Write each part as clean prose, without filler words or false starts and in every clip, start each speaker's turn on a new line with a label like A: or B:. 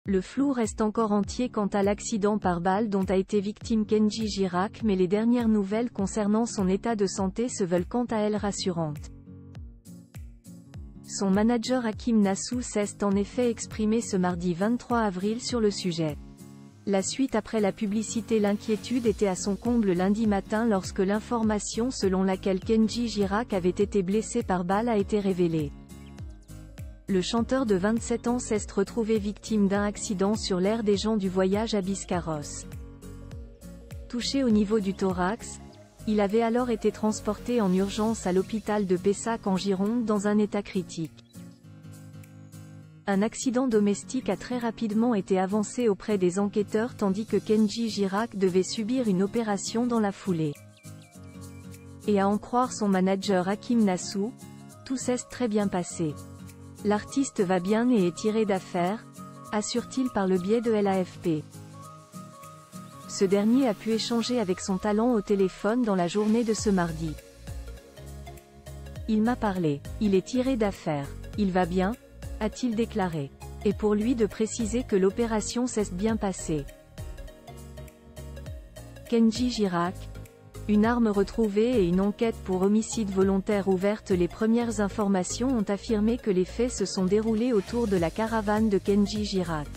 A: Le flou reste encore entier quant à l'accident par balle dont a été victime Kenji Girac, mais les dernières nouvelles concernant son état de santé se veulent quant à elles rassurantes. Son manager Hakim Nassou s'est en effet exprimé ce mardi 23 avril sur le sujet. La suite après la publicité. L'inquiétude était à son comble lundi matin lorsque l'information selon laquelle Kenji Girac avait été blessé par balle a été révélée. Le chanteur de 27 ans s'est retrouvé victime d'un accident sur l'aire des gens du voyage à Biscarrosse. Touché au niveau du thorax, il avait alors été transporté en urgence à l'hôpital de Pessac en Gironde dans un état critique. Un accident domestique a très rapidement été avancé auprès des enquêteurs tandis que Kenji Girac devait subir une opération dans la foulée. Et à en croire son manager Hakim Nassou, tout s'est très bien passé. L'artiste va bien et est tiré d'affaire, assure-t-il par le biais de l'AFP. Ce dernier a pu échanger avec son talent au téléphone dans la journée de ce mardi. Il m'a parlé. Il est tiré d'affaire. Il va bien, a-t-il déclaré. Et pour lui de préciser que l'opération s'est bien passée. Kenji Girac. Une arme retrouvée et une enquête pour homicide volontaire ouverte. Les premières informations ont affirmé que les faits se sont déroulés autour de la caravane de Kenji Girac.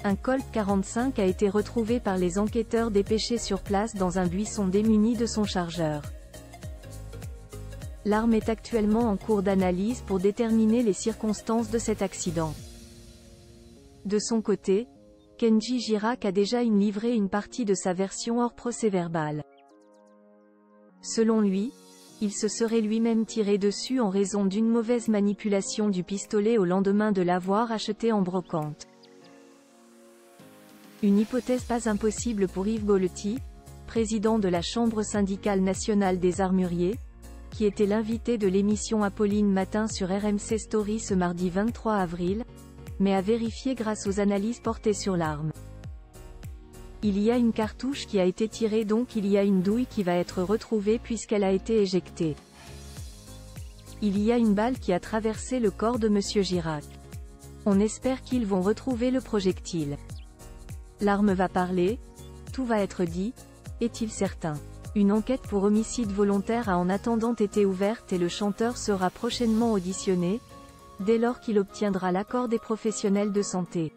A: Un Colt 45 a été retrouvé par les enquêteurs dépêchés sur place dans un buisson démuni de son chargeur. L'arme est actuellement en cours d'analyse pour déterminer les circonstances de cet accident. De son côté, Kenji Girac a déjà livré une partie de sa version hors procès-verbal. Selon lui, il se serait lui-même tiré dessus en raison d'une mauvaise manipulation du pistolet au lendemain de l'avoir acheté en brocante. Une hypothèse pas impossible pour Yves Golety, président de la Chambre syndicale nationale des armuriers, qui était l'invité de l'émission Apolline Matin sur RMC Story ce mardi 23 avril, mais à vérifier grâce aux analyses portées sur l'arme. Il y a une cartouche qui a été tirée, donc il y a une douille qui va être retrouvée puisqu'elle a été éjectée. Il y a une balle qui a traversé le corps de Monsieur Girac. On espère qu'ils vont retrouver le projectile. L'arme va parler, tout va être dit, est-il certain. Une enquête pour homicide volontaire a en attendant été ouverte et le chanteur sera prochainement auditionné, dès lors qu'il obtiendra l'accord des professionnels de santé.